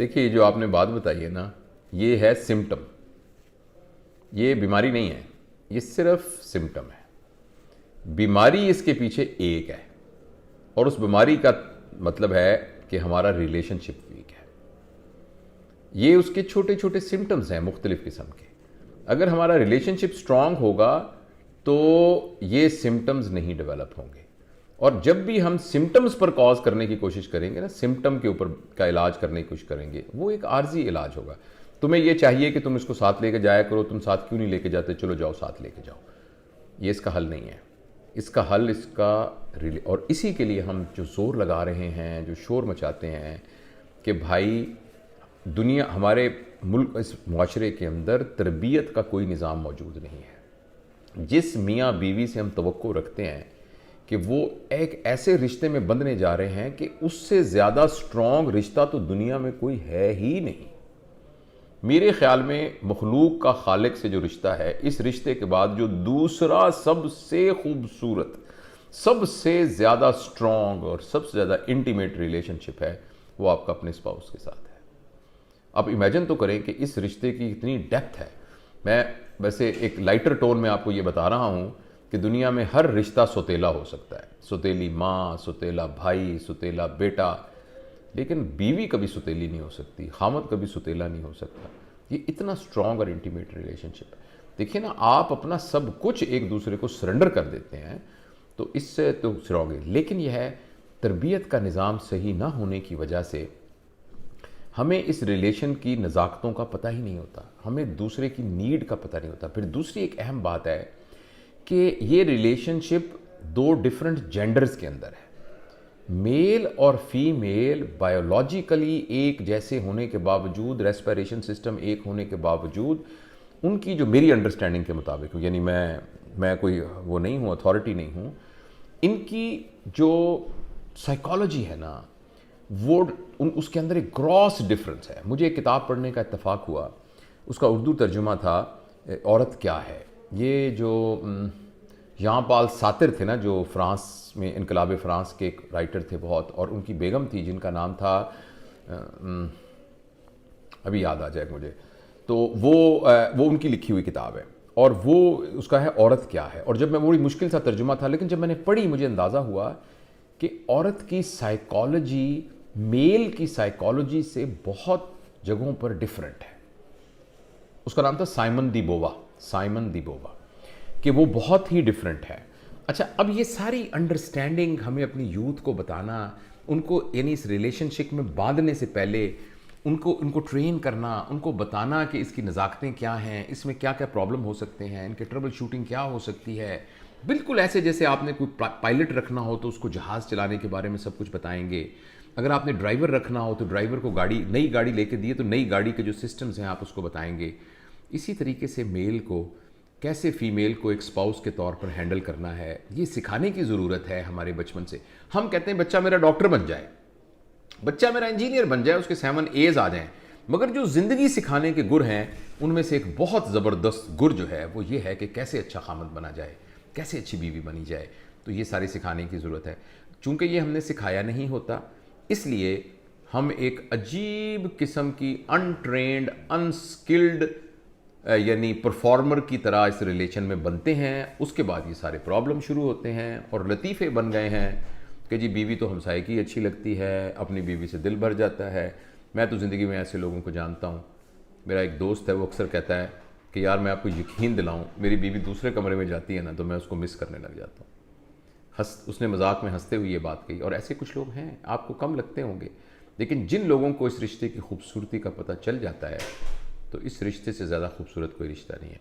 देखिए, जो आपने बात बताई है ना, ये है सिम्टम। ये बीमारी नहीं है, ये सिर्फ सिम्टम है। बीमारी इसके पीछे एक है, और उस बीमारी का मतलब है कि हमारा रिलेशनशिप वीक है। ये उसके छोटे छोटे सिम्टम्स हैं मुख्तलिफ किस्म के। अगर हमारा रिलेशनशिप स्ट्रांग होगा तो ये सिम्टम्स नहीं डेवलप होंगे। और जब भी हम सिम्टम्स पर कॉज करने की कोशिश करेंगे ना, सिम्टम के ऊपर का इलाज करने की कोशिश करेंगे, वो एक आर्जी इलाज होगा। तुम्हें ये चाहिए कि तुम इसको साथ लेके जाया करो, तुम साथ क्यों नहीं लेके जाते, चलो जाओ साथ लेके जाओ। ये इसका हल नहीं है। इसका हल और इसी के लिए हम जो जोर लगा रहे हैं, जो शोर मचाते हैं कि भाई दुनिया, हमारे मुल्क, इस मुआशरे के अंदर तरबियत का कोई निज़ाम मौजूद नहीं है। जिस मियाँ बीवी से हम तवक्को रखते हैं कि वो एक ऐसे रिश्ते में बंधने जा रहे हैं कि उससे ज़्यादा स्ट्रॉन्ग रिश्ता तो दुनिया में कोई है ही नहीं। मेरे ख्याल में मखलूक का खालिक से जो रिश्ता है, इस रिश्ते के बाद जो दूसरा सबसे खूबसूरत, सबसे ज़्यादा स्ट्रॉन्ग और सबसे ज़्यादा इंटीमेट रिलेशनशिप है, वो आपका अपने स्पाउस के साथ है। आप इमेजिन तो करें कि इस रिश्ते की इतनी डेप्थ है। मैं वैसे एक लाइटर टोन में आपको ये बता रहा हूँ कि दुनिया में हर रिश्ता सौतेला हो सकता है, सौतेली माँ, सौतेला भाई, सौतेला बेटा, लेकिन बीवी कभी सौतेली नहीं हो सकती, खामद कभी सौतेला नहीं हो सकता। ये इतना स्ट्रॉन्ग और इंटीमेट रिलेशनशिप है। देखिए ना, आप अपना सब कुछ एक दूसरे को सरेंडर कर देते हैं, तो इससे तो स्ट्रॉन्ग है। लेकिन यह है, तरबियत का निज़ाम सही ना होने की वजह से हमें इस रिलेशन की नज़ाकतों का पता ही नहीं होता, हमें दूसरे की नीड का पता नहीं होता। फिर दूसरी एक अहम बात है कि ये रिलेशनशिप दो डिफरेंट जेंडर्स के अंदर है। मेल और फीमेल बायोलॉजिकली एक जैसे होने के बावजूद, रेस्पिरेशन सिस्टम एक होने के बावजूद, उनकी जो मेरी अंडरस्टैंडिंग के मुताबिक, यानी मैं कोई वो नहीं हूँ, अथॉरिटी नहीं हूँ, इनकी जो साइकोलॉजी है ना, वो उसके अंदर एक ग्रॉस डिफरेंस है। मुझे एक किताब पढ़ने का इत्तेफाक हुआ, उसका उर्दू तर्जुमा था औरत क्या है। ये जो यहाँ पाल सातिर थे ना, जो फ्रांस में इनकलाब फ्रांस के एक राइटर थे बहुत, और उनकी बेगम थी जिनका नाम था, अभी याद आ जाए मुझे, तो वो उनकी लिखी हुई किताब है, और वो उसका है औरत क्या है। और जब मैं, बड़ी मुश्किल सा तर्जुमा था, लेकिन जब मैंने पढ़ी मुझे अंदाज़ा हुआ कि औरत की साइकोलॉजी मेल की साइकोलॉजी से बहुत जगहों पर डिफरेंट है। उसका नाम था साइमन दी बोवा, कि वो बहुत ही डिफरेंट है। अच्छा, अब ये सारी अंडरस्टैंडिंग हमें अपनी यूथ को बताना, उनको यानी इस रिलेशनशिप में बांधने से पहले उनको ट्रेन करना, उनको बताना कि इसकी नज़ाकतें क्या हैं, इसमें क्या क्या प्रॉब्लम हो सकते हैं, इनके ट्रबल शूटिंग क्या हो सकती है। बिल्कुल ऐसे जैसे आपने कोई पायलट रखना हो तो उसको जहाज़ चलाने के बारे में सब कुछ बताएंगे। अगर आपने ड्राइवर रखना हो तो ड्राइवर को नई गाड़ी लेके दिए तो नई गाड़ी के जो सिस्टम्स हैं आप उसको बताएंगे। इसी तरीके से मेल को कैसे फीमेल को एक स्पाउस के तौर पर हैंडल करना है, ये सिखाने की ज़रूरत है हमारे बचपन से। हम कहते हैं बच्चा मेरा डॉक्टर बन जाए, बच्चा मेरा इंजीनियर बन जाए, उसके 7 A's आ जाएं, मगर जो ज़िंदगी सिखाने के गुर हैं उनमें से एक बहुत ज़बरदस्त गुर जो है वो ये है कि कैसे अच्छा खामद बना जाए, कैसे अच्छी बीवी बनी जाए। तो ये सारी सिखाने की ज़रूरत है। चूँकि ये हमने सिखाया नहीं होता, इसलिए हम एक अजीब किस्म की अनट्रेंड, अनस्किल्ड यानी परफॉर्मर की तरह इस रिलेशन में बनते हैं। उसके बाद ये सारे प्रॉब्लम शुरू होते हैं और लतीफ़े बन गए हैं कि जी बीवी तो हमसाए की अच्छी लगती है, अपनी बीवी से दिल भर जाता है। मैं तो ज़िंदगी में ऐसे लोगों को जानता हूँ। मेरा एक दोस्त है, वो अक्सर कहता है कि यार मैं आपको यकीन दिलाऊँ, मेरी बीवी दूसरे कमरे में जाती है ना तो मैं उसको मिस करने लग जाता हूँ। उसने मजाक में हंसते हुए ये बात कही। और ऐसे कुछ लोग हैं, आपको कम लगते होंगे, लेकिन जिन लोगों को इस रिश्ते की खूबसूरती का पता चल जाता है तो इस रिश्ते से ज़्यादा खूबसूरत कोई रिश्ता नहीं है।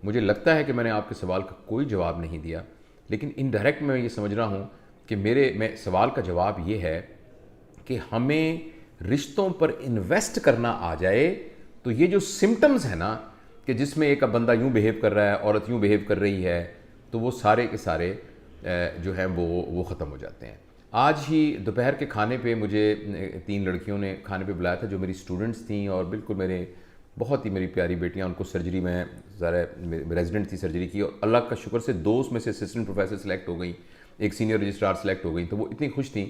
मुझे लगता है कि मैंने आपके सवाल का कोई जवाब नहीं दिया, लेकिन इनडायरेक्ट मैं ये समझ रहा हूँ कि मैं सवाल का जवाब ये है कि हमें रिश्तों पर इन्वेस्ट करना आ जाए तो ये जो सिम्टम्स है ना, कि जिसमें एक बंदा यूँ बिहेव कर रहा है, औरत यूँ बिहेव कर रही है, तो वो सारे के सारे जो हैं वो ख़त्म हो जाते हैं। आज ही दोपहर के खाने पे मुझे 3 लड़कियों ने खाने पे बुलाया था जो मेरी स्टूडेंट्स थी, और बिल्कुल बहुत ही मेरी प्यारी बेटियां। उनको सर्जरी में ज़रा रेजिडेंट थी, सर्जरी की, और अल्लाह का शुक्र से 2 में से असिस्टेंट प्रोफेसर सेलेक्ट हो गई, एक सीनियर रजिस्ट्रार सेलेक्ट हो गई। तो वो इतनी खुश थी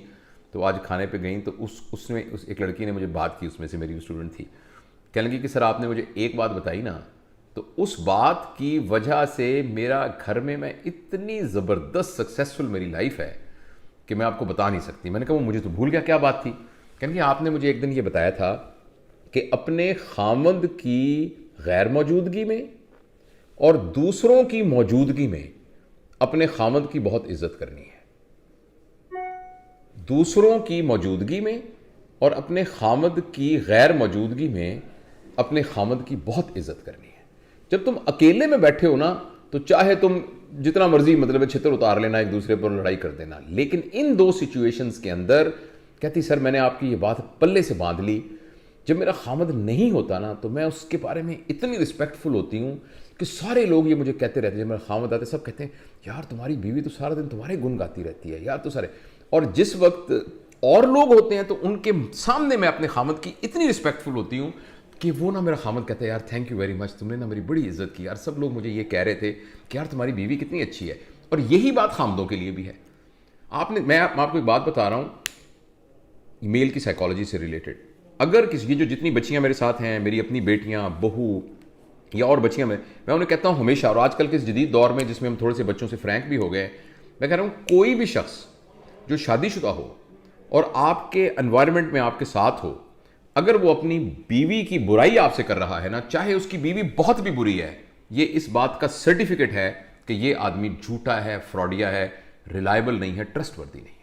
तो आज खाने पे गई तो उसमें एक लड़की ने मुझे बात की, उसमें से मेरी स्टूडेंट थी, कहने लगी कि सर आपने मुझे एक बात बताई ना, तो उस बात की वजह से मेरा घर में मैं इतनी ज़बरदस्त सक्सेसफुल मेरी लाइफ है कि मैं आपको बता नहीं सकती। मैंने कहा वो मुझे तो भूल गया, क्या बात थी? कहने लगी आपने मुझे एक दिन ये बताया था कि अपने खामद की गैर मौजूदगी में और दूसरों की मौजूदगी में अपने खामद की बहुत इज्जत करनी है। दूसरों की मौजूदगी में और अपने खामद की गैर मौजूदगी में अपने खामद की बहुत इज्जत करनी है। जब तुम अकेले में बैठे हो ना, तो चाहे तुम जितना मर्जी मतलब छितर उतार लेना, एक दूसरे पर लड़ाई कर देना, लेकिन इन दो सिचुएशंस के अंदर कहती सर मैंने आपकी ये बात पल्ले से बांध ली, जब मेरा खामद नहीं होता ना तो मैं उसके बारे में इतनी रिस्पेक्टफुल होती हूँ कि सारे लोग ये मुझे कहते रहते हैं, जब मेरा खामद आते सब कहते हैं यार तुम्हारी बीवी तो सारा दिन तुम्हारे गुण गाती रहती है यार, तो सारे। और जिस वक्त और लोग होते हैं तो उनके सामने मैं अपने खामद की इतनी रिस्पेक्टफुल होती हूँ कि वो ना मेरा खामद कहता है यार थैंक यू वेरी मच, तुमने ना मेरी बड़ी इज्जत की यार, सब लोग मुझे ये कह रहे थे कि यार तुम्हारी बीवी कितनी अच्छी है। और यही बात खामदों के लिए भी है। मैं आपको एक बात बता रहा हूँ मेल की साइकोलॉजी से रिलेटेड। अगर किसी ये जो जितनी बच्चियाँ मेरे साथ हैं, मेरी अपनी बेटियाँ, बहू या और बच्चियाँ, मैं उन्हें कहता हूँ हमेशा, और आजकल के इस जदीद दौर में जिसमें हम थोड़े से बच्चों से फ्रैंक भी हो गए, मैं कह रहा हूँ कोई भी शख्स जो शादीशुदा हो और आपके एनवायरनमेंट में आपके साथ हो, अगर वो अपनी बीवी की बुराई आपसे कर रहा है ना, चाहे उसकी बीवी बहुत भी बुरी है, ये इस बात का सर्टिफिकेट है कि ये आदमी झूठा है, फ्रॉडिया है, रिलायबल नहीं है, ट्रस्टवर्दी नहीं है।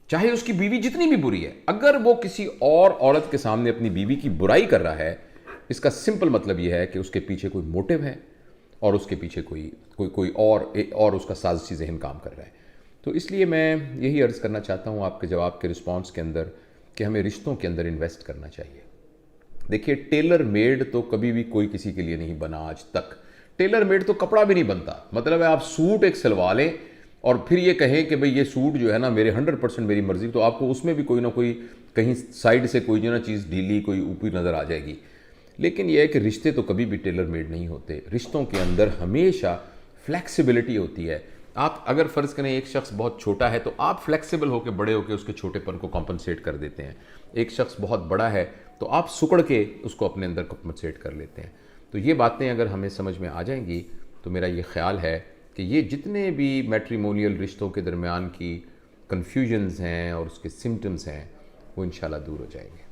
चाहे उसकी बीवी जितनी भी बुरी है, अगर वो किसी और औरत के सामने अपनी बीवी की बुराई कर रहा है, इसका सिंपल मतलब यह है कि उसके पीछे कोई मोटिव है और उसके पीछे कोई और उसका साजिशी ज़हन काम कर रहा है। तो इसलिए मैं यही अर्ज़ करना चाहता हूँ आपके जवाब के रिस्पॉन्स के अंदर कि हमें रिश्तों के अंदर इन्वेस्ट करना चाहिए। देखिए टेलर मेड तो कभी भी कोई किसी के लिए नहीं बना आज तक। टेलर मेड तो कपड़ा भी नहीं बनता, मतलब है आप सूट एक सिलवा लें और फिर ये कहें कि भाई ये सूट जो है ना मेरे 100% मेरी मर्जी, तो आपको उसमें भी कोई ना कोई कहीं साइड से कोई जो ना चीज़ ढीली कोई ऊपरी नज़र आ जाएगी। लेकिन यह है कि रिश्ते तो कभी भी टेलर मेड नहीं होते। रिश्तों के अंदर हमेशा फ्लैक्सिबिलिटी होती है। आप अगर फ़र्ज़ करें एक शख्स बहुत छोटा है तो आप फ्लेक्सिबल होकर बड़े होकर उसके छोटेपन को कॉम्पनसेट कर देते हैं। एक शख्स बहुत बड़ा है तो आप सुकड़ के उसको अपने अंदर कॉम्पनसेट कर लेते हैं। तो ये बातें अगर हमें समझ में आ जाएंगी तो मेरा ये ख्याल है कि ये जितने भी मैट्रिमोनियल रिश्तों के दरमियान की कन्फ्यूजन्स हैं और उसके सिम्टम्स हैं वो इंशाल्लाह दूर हो जाएंगे।